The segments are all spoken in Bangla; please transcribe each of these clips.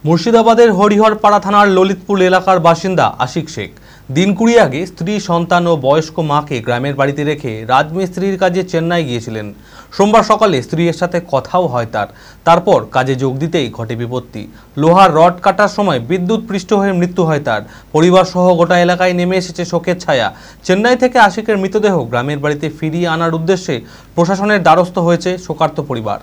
মুর্শিদাবাদের হরিহরপাড়া থানার ললিতপুর এলাকার বাসিন্দা আশিক শেখ দিন 20 আগে স্ত্রী, সন্তান ও বয়স্ক মাকে গ্রামের বাড়িতে রেখে রাজমিস্ত্রির কাজে চেন্নাই গিয়েছিলেন। সোমবার সকালে স্ত্রীর সাথে কথাও হয় তারপর কাজে যোগ দিতেই ঘটে বিপত্তি। লোহার রড কাটার সময় বিদ্যুৎ পৃষ্ঠ হয়ে মৃত্যু হয় তার। পরিবার সহ গোটা এলাকায় নেমে এসেছে শোকের ছায়া। চেন্নাই থেকে আশিকের মৃতদেহ গ্রামের বাড়িতে ফিরিয়ে আনার উদ্দেশ্যে প্রশাসনের দ্বারস্থ হয়েছে শোকার্ত পরিবার।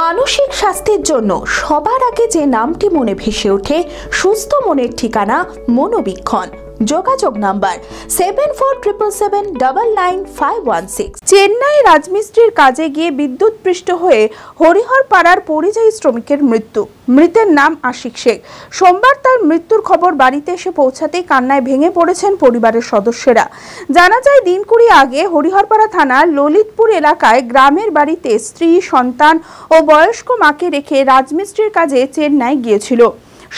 মানসিক স্বাস্থ্যের জন্য সবার আগে যে নামটি মনে ভেসে ওঠে, সুস্থ মনের ঠিকানা মনোবীক্ষণ। যোগাযোগ নাম্বার 7477799516। চেন্নাই রাজমিস্ত্রির কাজে গিয়ে বিদ্যুৎ পৃষ্ঠ হয়ে হরিহরপাড়ার পরিযায়ী শ্রমিকের মৃত্যু। মৃতের নাম আশিক শেখ। সোমবার তার মৃত্যুর খবর বাড়িতে এসে পৌঁছাতেই কান্নায় ভেঙে পড়েছেন পরিবারের সদস্যরা। জানা যায়, দিন 20 আগে হরিহরপাড়া থানার ললিতপুর এলাকায় গ্রামের বাড়িতে স্ত্রী, সন্তান ও বয়স্ক মাকে রেখে রাজমিস্ত্রির কাজে চেন্নাই গিয়েছিল।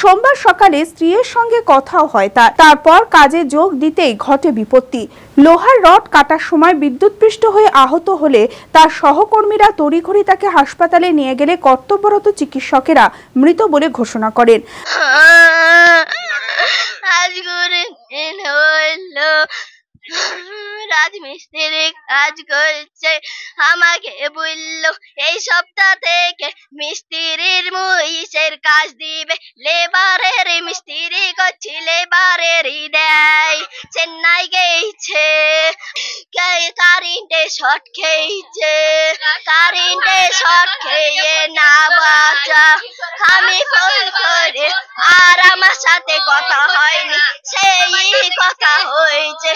সোমবার সকালে স্ত্রীর সঙ্গে কথাও হয় তারপর কাজে যোগ দিতেই ঘটে বিপত্তি। লোহার রড কাটার সময় বিদ্যুৎ পৃষ্ঠ হয়ে আহত হলে তার সহকর্মীরা তড়িঘড়ি তাকে হাসপাতালে নিয়ে গেলে কর্তব্যরত চিকিৎসকেরা মৃত বলে ঘোষণা করেন। রাজমিস্ত্রি কাজ করছে, আমাকে বললো এই সপ্তাহ থেকে মিস্ত্রির মুইসের কাজ দিবে। লেবারের মিস্ত্রি করছি, লেবারেরই দেয়। চেন্নাই গেছে, কারেন্টে শর্ট খেয়েছে, কারেন্টে শর্ট খেয়ে না বাঁচা। আমি ফোন করে আর আমার সাথে কথা হয়নি, সেই কথা হয়েছে।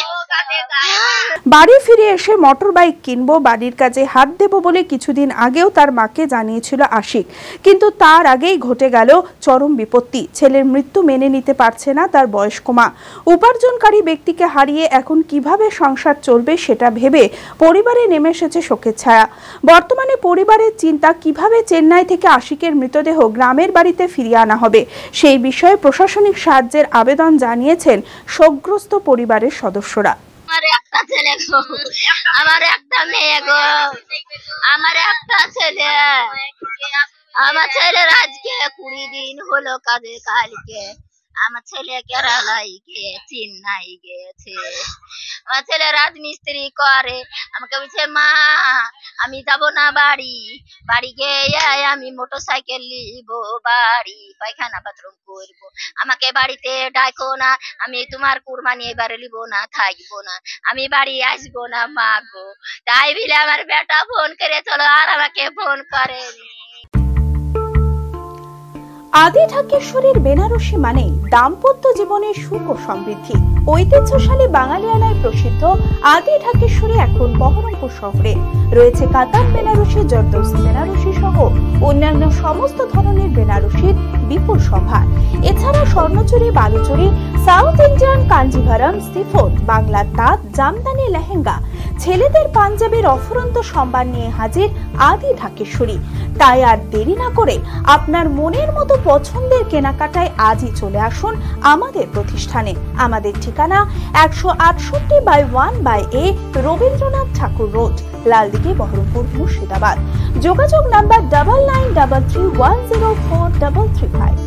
বাড়ি ফিরে এসে মোটর বাইক কিনবো, বাড়ির কাজে হাত দেব বলে কিছুদিন আগেও তার মাকে জানিয়েছিল আশিক, কিন্তু তার আগেই ঘটে গেল চরম বিপত্তি। ছেলের মৃত্যু মেনে নিতে পারছে না তার বয়স্ক মা। উপার্জনকারী ব্যক্তিকে হারিয়ে এখন কিভাবে সংসার চলবে সেটা ভেবে পরিবারে নেমে এসেছে শোকের ছায়া। বর্তমানে পরিবারের চিন্তা, কিভাবে চেন্নাই থেকে আশিকের মৃতদেহ গ্রামের বাড়িতে ফিরিয়ে আনা হবে সেই বিষয়ে প্রশাসনিক সাহায্যের আবেদন জানিয়েছেন শোকগ্রস্ত পরিবারের সদস্যরা। আমার একটা ছেলে গো, আমার একটা মেয়ে গো, আমার একটা ছেলে। আমার ছেলের আজকে 20 দিন হলো কাজে। কালকে আমার ছেলে কেরালাই গিয়ে চেন্নাই গেছে। আমার ছেলে রাজমিস্ত্রি করে। আমাকে বলছে, মা আমি যাব না বাড়ি, বাড়ি গিয়ে আমি মোটরসাইকেল নিব, বাড়ি পায়খানা বাথরুম করব, আমাকে বাড়িতে ডাকো না, আমি তোমার কুরবানি এবারে নিব না, থাকবো না, আমি বাড়ি আসবো না মা গো। তাই বলে আমার বেটা ফোন করে চলো, আর আমাকে ফোন করেনি। আদি ঢাকেশ্বরীর বেনারসি মানেই দাম্পত্য জীবনের সুখ ও সমৃদ্ধি। ঐতিহ্যশালী বাঙালিয়ানায় প্রসিদ্ধ আদি ঢাকেশ্বরী এখন বহরমপুর শহরে রয়েছে। কাতার বেনারসি, জর্দৌসি বেনারসি সহ অন্যান্য সমস্ত ধরনের বেনারসির বিপুল সম্ভার। এছাড়া Swarnachari, Baluchari, south Indian Kanjivaram, chiffon, বাংলার তাঁত, জামদানি, লেহেঙ্গা, ছেলেদের পাঞ্জাবের অফুরন্ত সম্ভার নিয়ে হাজির আদি ঢাকেশ্বরী। তাই আর দেরি না করে আপনার মনের মতো পছন্দের কেনাকাটায় আজই চলে আসুন আমাদের প্রতিষ্ঠানে। আমাদের ঠিকানা 168/1/A রবীন্দ্রনাথ ঠাকুর রোড, লালদিঘি, বহরমপুর, মুর্শিদাবাদ। যোগাযোগ নাম্বার 9933104335।